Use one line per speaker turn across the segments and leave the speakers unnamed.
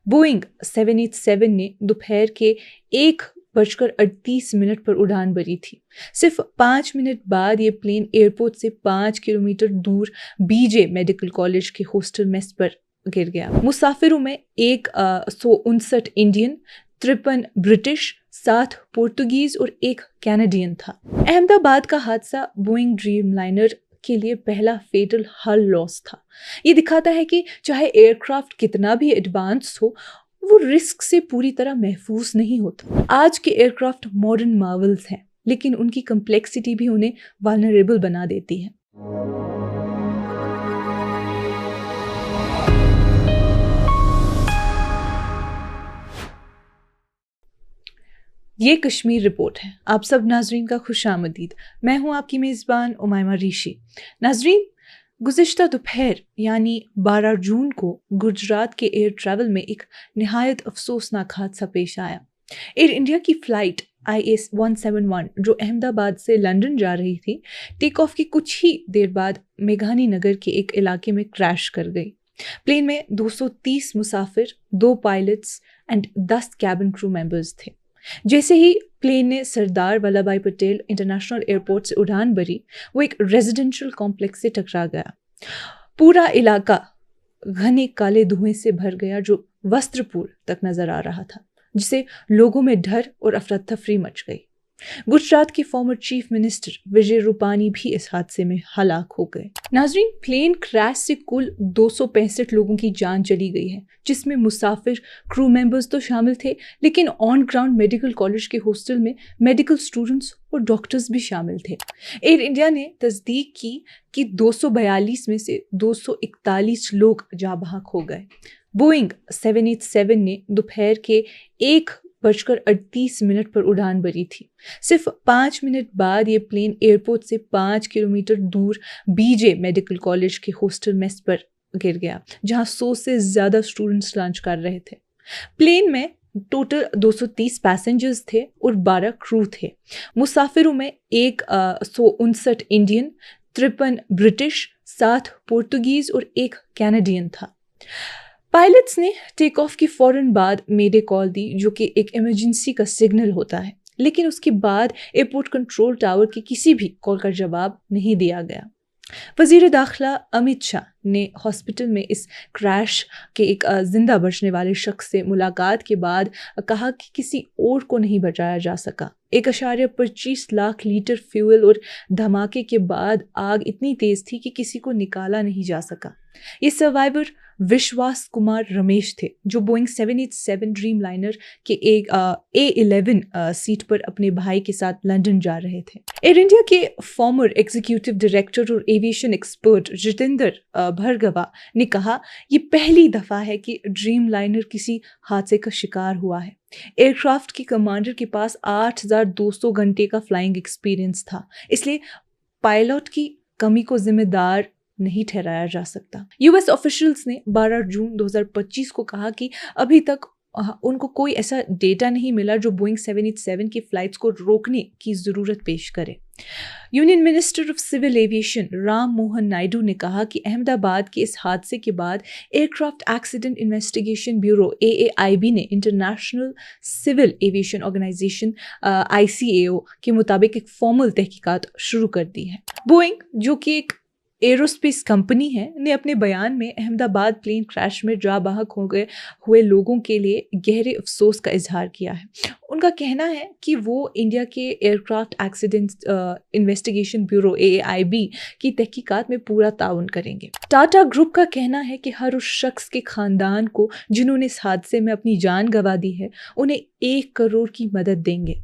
Boeing 787 ने दोपहर के 1:38 पर उड़ान भरी थी। सिर्फ 5 मिनट बाद ये प्लेन एयरपोर्ट से 5 किलोमीटर दूर बीजे मेडिकल कॉलेज के हॉस्टल मेस पर गिर गया। मुसाफिरों में 159 इंडियन, 53 ब्रिटिश, 7 पोर्तुगीज और 1 कैनेडियन था। अहमदाबाद का हादसा बोइंग ड्रीमलाइनर के लिए पहला फेटल हल लॉस था। ये दिखाता है कि चाहे एयरक्राफ्ट कितना भी एडवांस हो, वो रिस्क से पूरी तरह महफूज नहीं होता। आज के एयरक्राफ्ट मॉडर्न मार्वल्स हैं, लेकिन उनकी कम्प्लेक्सिटी भी उन्हें वल्नरेबल बना देती है। ये कश्मीर रिपोर्ट है। आप सब नाजरीन का खुशामदीद। मैं हूं आपकी मेज़बान उमायमा ऋषि। नाजरीन, गुज़िश्ता दोपहर यानी 12 जून को गुजरात के एयर ट्रैवल में एक नहायत अफसोसनाक हादसा पेश आया। एयर इंडिया की फ़्लाइट IS 171 जो अहमदाबाद से लंदन जा रही थी, टेक ऑफ की कुछ ही देर बाद मेघानी नगर के एक इलाके में क्रैश कर गई। प्लेन में 230 मुसाफिर, 2 pilots and 10 cabin crew members थे। जैसे ही प्लेन ने सरदार वल्लभ भाई पटेल इंटरनेशनल एयरपोर्ट से उड़ान भरी, वो एक रेजिडेंशियल कॉम्प्लेक्स से टकरा गया। पूरा इलाका घने काले धुएं से भर गया जो वस्त्रपुर तक नजर आ रहा था, जिससे लोगों में डर और अफरा तफरी मच गई। गुजरात के former chief minister Vijay Rupani भी इस हादसे में हलाक हो गए। नाजरीन, प्लेन क्रैश से कुल 265 लोगों की जान चली गई है, जिसमें मुसाफिर, क्रू मेंबर्स तो शामिल थे, लेकिन ऑन ग्राउंड मेडिकल कॉलेज के हॉस्टल में मेडिकल स्टूडेंट्स और डॉक्टर्स भी शामिल थे। एयर इंडिया ने तस्दीक की कि 242 में से 241 लोग जाँ बहक हो गए। बोइंग 787 ने दोपहर के 1:38 पर उड़ान भरी थी। सिर्फ 5 मिनट बाद ये प्लेन एयरपोर्ट से 5 किलोमीटर दूर बीजे मेडिकल कॉलेज के हॉस्टल मेस पर गिर गया, जहां 100 से ज़्यादा स्टूडेंट्स लंच कर रहे थे। प्लेन में टोटल 230 पैसेंजर्स थे और 12 क्रू थे। मुसाफिरों में 159 इंडियन, 53 ब्रिटिश, 7 पोर्तुगीज और 1 कैनेडियन था। पायलट्स ने टेक ऑफ की फौरन बाद मेडे कॉल दी, जो कि एक इमरजेंसी का सिग्नल होता है, लेकिन उसके बाद एयरपोर्ट कंट्रोल टावर के किसी भी कॉल का जवाब नहीं दिया गया। वज़ीर दाखिला अमित शाह ने हॉस्पिटल में इस क्रैश के एक जिंदा बचने वाले शख्स से मुलाकात के बाद कहा कि किसी और को नहीं बचाया जा सका। 1.25 लाख लीटर फ्यूल और धमाके के बाद आग इतनी तेज थी कि किसी को निकाला नहीं जा सका। ये सर्वाइवर विश्वास कुमार रमेश थे, जो बोइंग 787 ड्रीमलाइनर के एक A11 सीट पर अपने भाई के साथ लंदन जा रहे थे। एयर इंडिया के फॉर्मर एग्जीक्यूटिव डायरेक्टर और एविएशन एक्सपर्ट जितेंद्र भार्गवा ने कहा, ये पहली दफ़ा है कि ड्रीमलाइनर किसी हादसे का शिकार हुआ है। एयरक्राफ्ट के कमांडर के पास 8,200 घंटे का फ्लाइंग एक्सपीरियंस था, इसलिए पायलट की कमी को जिम्मेदार नहीं ठहराया जा सकता। US ऑफिशियल्स ने 12 जून 2025 को कहा कि अभी तक उनको कोई ऐसा डेटा नहीं मिला जो बोइंग 787 की फ्लाइट्स को रोकने की ज़रूरत पेश करे। Union minister of civil aviation Ram Mohan Naidu ने कहा कि अहमदाबाद के इस हादसे के बाद aircraft accident investigation bureau AAIB ने international civil aviation organisation ICAO के मुताबिक एक फॉर्मल तहकीकात शुरू कर दी है। बोइंग, जो कि एक एरोस्पेस कंपनी है, ने अपने बयान में अहमदाबाद प्लेन क्रैश में जाँ बहक हो गए हुए लोगों के लिए गहरे अफसोस का इजहार किया है। उनका कहना है कि वो इंडिया के aircraft accident investigation bureau AAIB की तहकीकात में पूरा ताउन करेंगे। टाटा ग्रुप का कहना है कि हर उस शख्स के खानदान को जिन्होंने इस हादसे में अपनी जान गंवा दी है, उन्हें 1 करोड़ की मदद देंगे।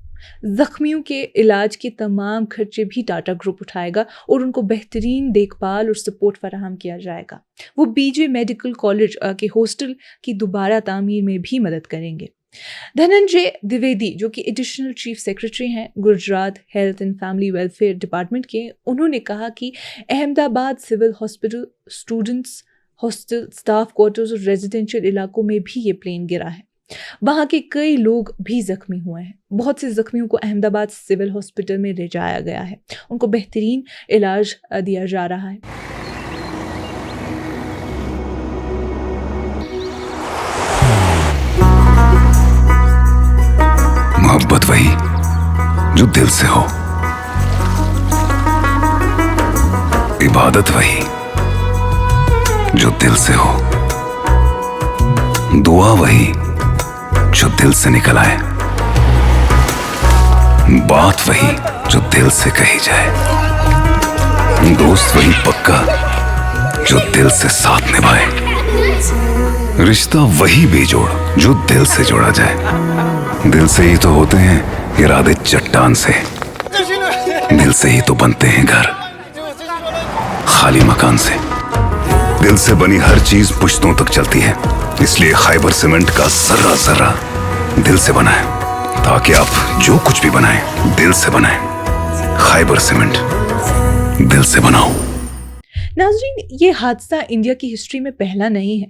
जख्मियों के इलाज के तमाम खर्चे भी टाटा ग्रुप उठाएगा और उनको बेहतरीन देखभाल और सपोर्ट फराहम किया जाएगा। वो बीजे मेडिकल कॉलेज के हॉस्टल की दोबारा तामीर में भी मदद करेंगे। धनंजय द्विवेदी, जो कि एडिशनल चीफ सेक्रेटरी हैं Gujarat health and family welfare department के, उन्होंने कहा कि Ahmedabad civil hospital, students hostel, staff quarters और रेजिडेंशियल इलाकों में भी ये प्लेन गिरा है। वहाँ के कई लोग भी जख्मी हुए हैं। बहुत से जख्मियों को अहमदाबाद सिविल हॉस्पिटल में ले जाया गया है, उनको बेहतरीन इलाज दिया जा रहा है।
मोहब्बत वही जो दिल से हो, इबादत वही जो दिल से हो, दुआ वही जो दिल से निकल आए, बात वही जो दिल से कही जाए, दोस्त वही पक्का जो दिल से साथ निभाए, रिश्ता वही बेजोड़ जो दिल से जोड़ा जाए। दिल से ही तो होते हैं इरादे चट्टान से, दिल से ही तो बनते हैं घर खाली मकान से। दिल से बनी हर चीज पुश्तों तक चलती है, इसलिए खैबर सीमेंट का जर्रा जर्रा दिल से बना है, ताकि आप जो कुछ भी बनाएं दिल से बनाएं। खैबर सीमेंट, दिल से बनाओ।
नाज़रीन, ये हादसा इंडिया की हिस्ट्री में पहला नहीं है।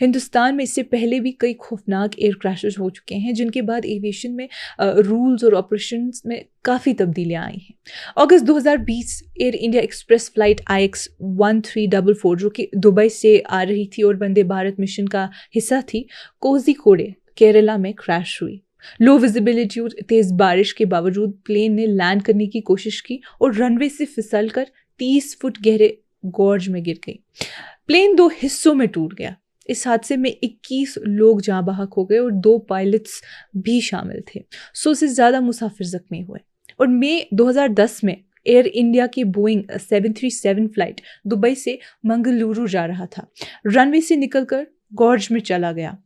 हिंदुस्तान में इससे पहले भी कई खौफनाक एयर क्रैशेस हो चुके हैं, जिनके बाद एविएशन में रूल्स और ऑपरेशंस में काफ़ी तब्दीलियां आई हैं। अगस्त 2020 air India express flight IX1344 जो कि दुबई से आ रही थी और वंदे भारत मिशन का हिस्सा थी, कोझिकोडे केरला में क्रैश हुई। लो विजिबिलिटी और तेज़ बारिश के बावजूद प्लेन ने लैंड करने की कोशिश की और रनवे से फिसलकर 30 फुट गहरे गॉर्ज में गिर गई। प्लेन 2 हिस्सों में टूट गया। इस हादसे में 21 लोग जाँ बहक हो गए और 2 पायलट्स भी शामिल थे। 100 से ज़्यादा मुसाफिर जख्मी हुए। और मई 2010 में एयर इंडिया की बोइंग 737 फ्लाइट दुबई से मंगलुरु जा रहा था, रनवे से निकलकर गॉर्ज में चला गया।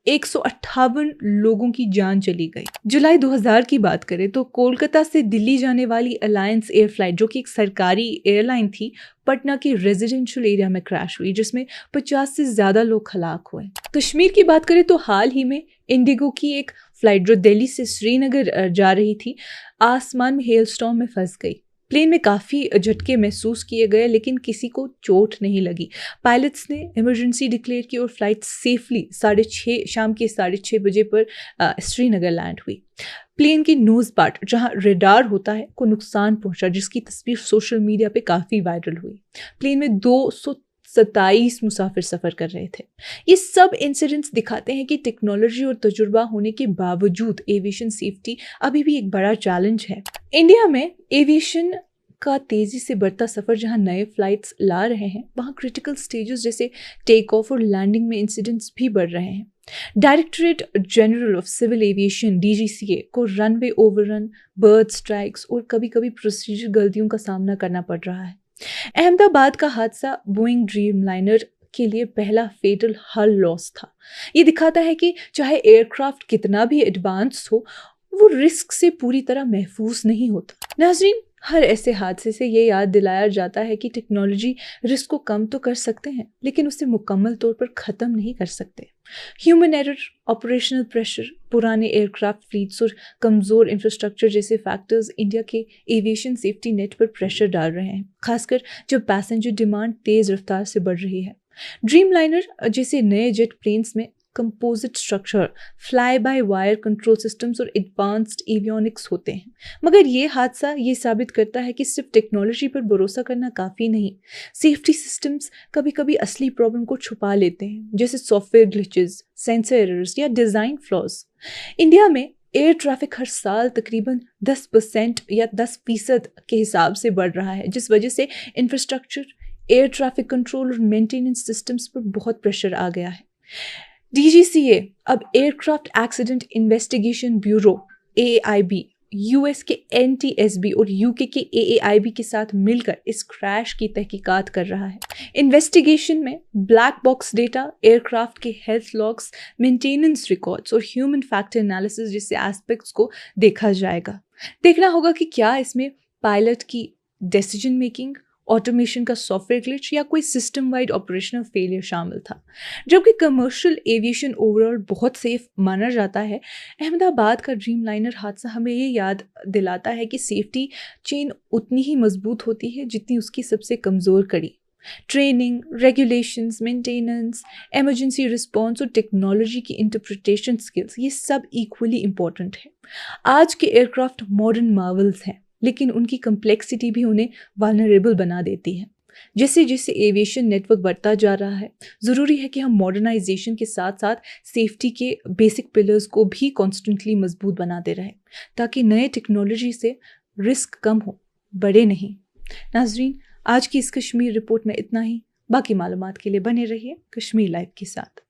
158 लोगों की जान चली गई। जुलाई 2000 की बात करें तो कोलकाता से दिल्ली जाने वाली अलायंस एयर फ्लाइट, जो कि एक सरकारी एयरलाइन थी, पटना के रेजिडेंशियल एरिया में क्रैश हुई, जिसमें 50 से ज़्यादा लोग हलाक हुए। कश्मीर की बात करें तो हाल ही में इंडिगो की एक फ्लाइट जो दिल्ली से श्रीनगर जा रही थी, आसमान में हेलस्टॉर्म में फंस गई। प्लेन में काफ़ी झटके महसूस किए गए, लेकिन किसी को चोट नहीं लगी। पायलट्स ने इमरजेंसी डिक्लेयर की और फ्लाइट सेफली शाम के 6:30 बजे पर श्रीनगर लैंड हुई। प्लेन की नोज पार्ट, जहां रेडार होता है, को नुकसान पहुंचा, जिसकी तस्वीर सोशल मीडिया पे काफ़ी वायरल हुई। प्लेन में 227 मुसाफिर सफ़र कर रहे थे। ये सब इंसिडेंट्स दिखाते हैं कि टेक्नोलॉजी और तजुर्बा होने के बावजूद एविएशन सेफ्टी अभी भी एक बड़ा चैलेंज है। इंडिया में एविएशन का तेज़ी से बढ़ता सफ़र जहां नए फ्लाइट्स ला रहे हैं, वहां क्रिटिकल स्टेजेस जैसे टेक ऑफ और लैंडिंग में इंसिडेंट्स भी बढ़ रहे हैं। Directorate general of civil aviation DGCA को रनवे ओवररन, बर्ड स्ट्राइक्स और कभी कभी प्रोसीजर गलतियों का सामना करना पड़ रहा है। अहमदाबाद का हादसा बोइंग ड्रीमलाइनर के लिए पहला फेटल हल लॉस था। ये दिखाता है कि चाहे एयरक्राफ्ट कितना भी एडवांस हो, वो रिस्क से पूरी तरह महफूज नहीं होता। नाज़रीन, हर ऐसे हादसे से ये याद दिलाया जाता है कि टेक्नोलॉजी रिस्क को कम तो कर सकते हैं, लेकिन उसे मुकम्मल तौर पर ख़त्म नहीं कर सकते। ह्यूमन एरर, ऑपरेशनल प्रेशर, पुराने एयरक्राफ्ट फ्लीट्स और कमज़ोर इंफ्रास्ट्रक्चर जैसे फैक्टर्स इंडिया के एविएशन सेफ्टी नेट पर प्रेशर डाल रहे हैं, खासकर जब पैसेंजर डिमांड तेज़ रफ्तार से बढ़ रही है। ड्रीमलाइनर जैसे नए जेट प्लेन्स में composite structure, fly by wire control systems और एडवांस्ड एवियोनिक्स होते हैं। मगर ये हादसा ये साबित करता है कि सिर्फ टेक्नोलॉजी पर भरोसा करना काफ़ी नहीं। सेफ्टी सिस्टम्स कभी कभी असली प्रॉब्लम को छुपा लेते हैं, जैसे सॉफ्टवेयर ग्लिचेस, सेंसर एरर्स या डिज़ाइन फ्लॉज। इंडिया में एयर ट्रैफिक हर साल तकरीबन 10% या 10% के हिसाब से बढ़ रहा है, जिस वजह से इंफ्रास्ट्रक्चर, एयर ट्रैफिक कंट्रोल और मेंटेनेंस सिस्टम्स पर बहुत प्रेशर आ गया है। DGCA अब aircraft accident investigation bureau AAIB, US के NTSB और UK के AAIB के साथ मिलकर इस क्रैश की तहकीकात कर रहा है। इन्वेस्टिगेशन में ब्लैक बॉक्स डेटा, एयरक्राफ्ट के हेल्थ लॉग्स, मेंटेनेंस रिकॉर्ड्स और ह्यूमन फैक्टर एनालिसिस जैसे एस्पेक्ट्स को देखा जाएगा। देखना होगा कि क्या इसमें पायलट की डिसीजन मेकिंग, ऑटोमेशन का सॉफ्टवेयर ग्लिच या कोई सिस्टम वाइड ऑपरेशनल फेलियर शामिल था। जबकि कमर्शियल एविएशन ओवरऑल बहुत सेफ माना जाता है, अहमदाबाद का ड्रीमलाइनर हादसा हमें ये याद दिलाता है कि सेफ्टी चेन उतनी ही मजबूत होती है जितनी उसकी सबसे कमज़ोर कड़ी। Training, regulations, maintenance, emergency response और टेक्नोलॉजी की इंटरप्रिटेशन स्किल्स, ये सब इक्वली इम्पॉर्टेंट है। आज के एयरक्राफ्ट मॉडर्न मार्वल्स हैं, लेकिन उनकी कम्प्लेक्सिटी भी उन्हें वल्नरेबल बना देती है। जैसे जैसे एविएशन नेटवर्क बढ़ता जा रहा है, ज़रूरी है कि हम मॉडर्नाइजेशन के साथ साथ सेफ्टी के बेसिक पिलर्स को भी कॉन्स्टेंटली मजबूत बनाते रहें, ताकि नए टेक्नोलॉजी से रिस्क कम हो, बड़े नहीं। नाजरीन, आज की इस कश्मीर रिपोर्ट में इतना ही। बाकी मालूमात के लिए बने रहिए कश्मीर लाइव के साथ।